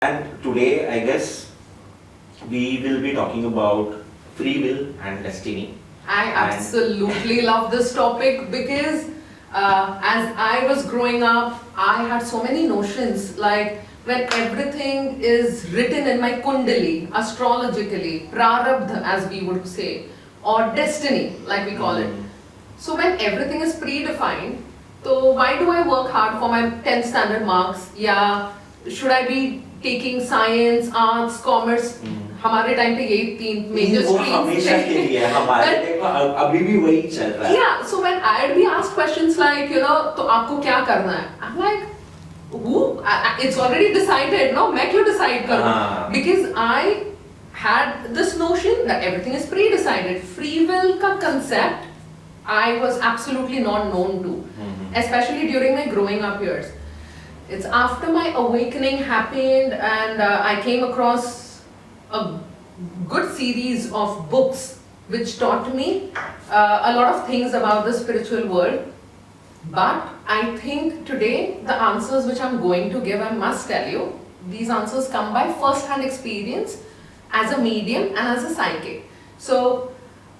And today, I guess, we will be talking about free will and destiny. I absolutely love this topic because as I was growing up, I had so many notions like when everything is written in my Kundali, astrologically, prarabdha as we would say, or destiny like we call it. So when everything is predefined, so why do I work hard for my 10th standard marks? Yeah, should I be taking science, arts, commerce? हमारे time पे यही तीन major streams हमेशा के लिए हमारे देखो अभी भी वही चल रहा है. Yeah, so when I'd be asked questions like, you know, तो आपको क्या करना है? I'm like, who? It's already decided, no? मैं क्यों decide करूँ? Because I had this notion that everything is pre-decided. Free will का concept I was absolutely not known to, especially during my growing up years. It's after my awakening happened and I came across a good series of books which taught me a lot of things about the spiritual world. But I think today the answers which I'm going to give, I must tell you, these answers come by first-hand experience as a medium and as a psychic. So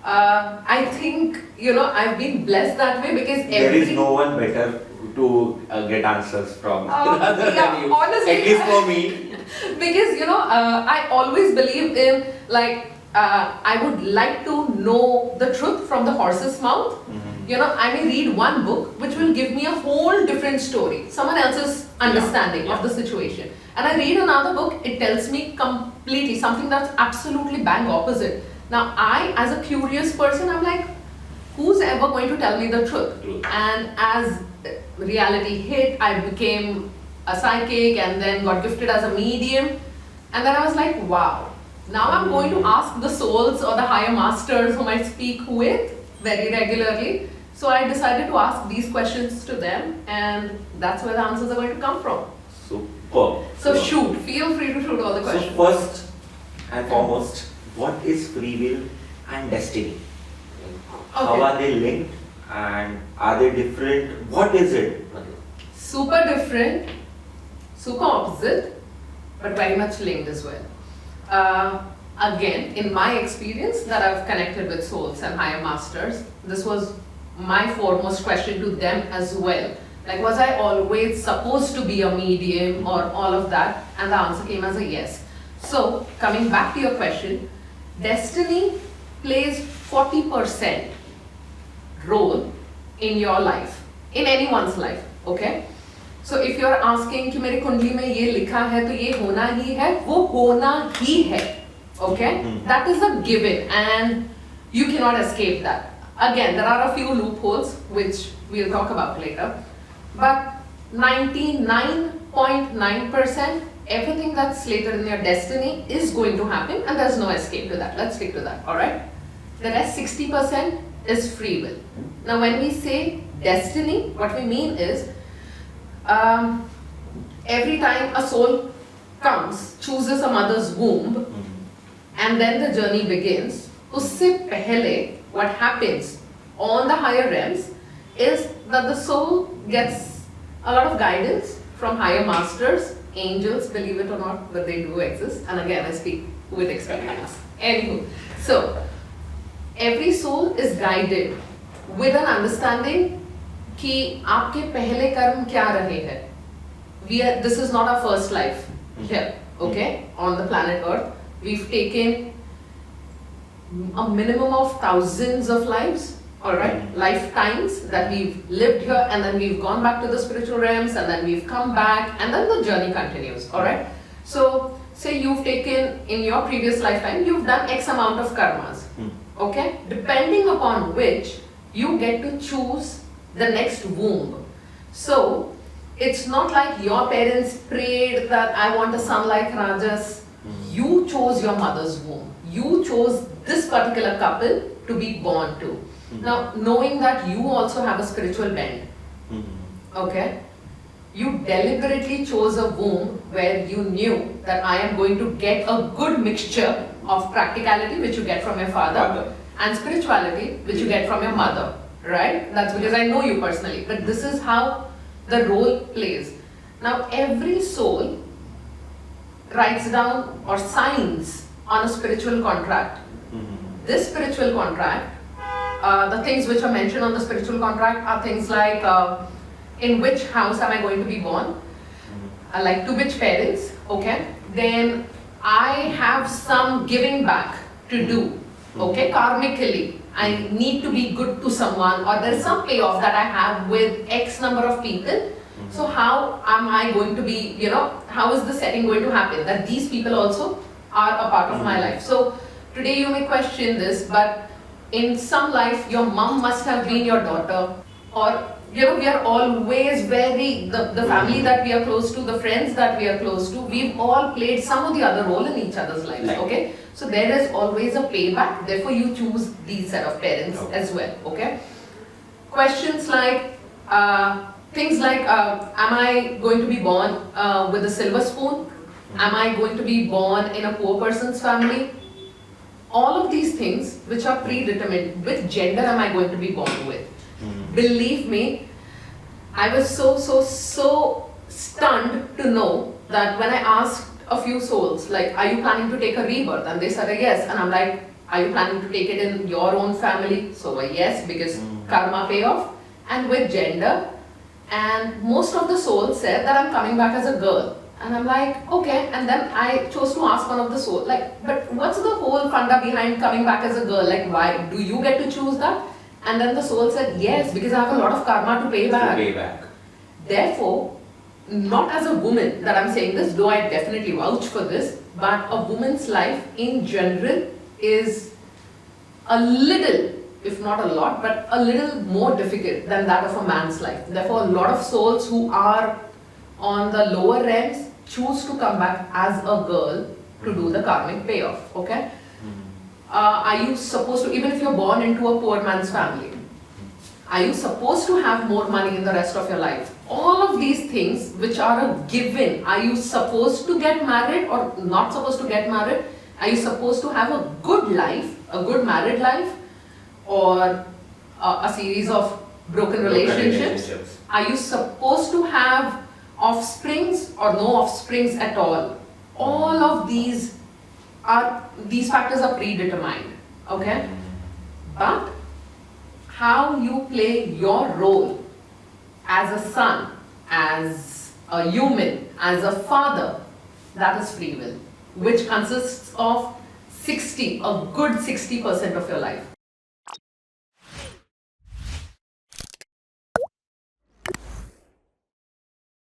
I think, you know, I've been blessed that way because there is no one better to get answers from other than you. Honestly, at least for me. Because, you know, I always believe in like I would like to know the truth from the horse's mouth. You know, I may read one book which will give me a whole different story, someone else's understanding of the situation. And I read another book, it tells me completely something that's absolutely bang opposite. Now, I, as a curious person, I'm like, who's ever going to tell me the truth? And as reality hit, I became a psychic and then got gifted as a medium. And then I was like, wow, now I'm going to ask the souls or the higher masters whom I speak with very regularly. So I decided to ask these questions to them, and that's where the answers are going to come from. Superb. So shoot, feel free to shoot all the questions. So first and foremost, what is free will and destiny? How are they linked and are they different? What is it? Super different, super opposite, but very much linked as well. Again, in my experience that I've connected with souls and higher masters, this was my foremost question to them as well. Like, was I always supposed to be a medium or all of that? And the answer came as a yes. So, coming back to your question, destiny plays 40% role in your life, in anyone's life, okay? So if you're asking कि मेरे कुंडली में ये लिखा है तो ये होना ही है, वो होना ही है, okay? That is a given and you cannot escape that. Again, there are a few loopholes which we'll talk about later, but 99.9% everything that's slated in your destiny is going to happen and there's no escape to that. Let's stick to that, alright? The rest 60% is free will. Now when we say destiny, what we mean is every time a soul comes, chooses a mother's womb, and then the journey begins, usse pehle, what happens on the higher realms is that the soul gets a lot of guidance from higher masters, angels, believe it or not, but they do exist. And again, I speak with experience. Anywho, so every soul is guided with an understanding कि आपके पहले कर्म क्या रहे हैं. This is not our first life here, okay, on the planet Earth. We've taken a minimum of thousands of lives, alright, lifetimes that we've lived here and then we've gone back to the spiritual realms and then we've come back and then the journey continues, alright. So, say you've taken, in your previous lifetime, you've done X amount of karmas, okay, depending upon which you get to choose the next womb. So, it's not like your parents prayed that I want a son like Rajas. You chose your mother's womb. You chose this particular couple to be born to. Now, knowing that you also have a spiritual bent, okay, you deliberately chose a womb where you knew that I am going to get a good mixture of practicality, which you get from your father, and spirituality, which you get from your mother, right? That's because I know you personally. But this is how the role plays. Now, every soul writes down or signs on a spiritual contract. This spiritual contract, the things which are mentioned on the spiritual contract are things like in which house am I going to be born, like to which parents, okay? Then I have some giving back to do, okay, karmically. I need to be good to someone, or there is some payoff that I have with X number of people. So how am I going to be, how is the setting going to happen? That these people also are a part of my life. So today you may question this, but in some life your mom must have been your daughter, or we are always the family that we are close to, the friends that we are close to, we've all played some of the other role in each other's lives, okay? So there is always a payback, therefore you choose these set of parents as well, okay? Questions like, things like, am I going to be born with a silver spoon? Am I going to be born in a poor person's family? All of these things which are predetermined, which gender am I going to be born with? Believe me, I was so stunned to know that when I asked a few souls, like, are you planning to take a rebirth? And they said a yes. And I'm like, are you planning to take it in your own family? So a yes, because karma payoff. And with gender, and most of the souls said that I'm coming back as a girl. And I'm like, okay. And then I chose to ask one of the souls, like, but what's the whole funda behind coming back as a girl? Like, why do you get to choose that? And then the soul said, yes, because I have a lot of karma to pay back. Therefore, not as a woman that I'm saying this, though I definitely vouch for this, but a woman's life in general is a little, if not a lot, but a little more difficult than that of a man's life. Therefore, a lot of souls who are on the lower realms choose to come back as a girl to do the karmic payoff, okay? Are you supposed to, even if you're born into a poor man's family, are you supposed to have more money in the rest of your life? All of these things which are a given, are you supposed to get married or not supposed to get married? Are you supposed to have a good life, a good married life, or a series of broken relationships? Are you supposed to have offsprings or no offsprings at all? All of these factors are predetermined, okay? But how you play your role as a son, as a human, as a father, that is free will, which consists of a good 60% of your life.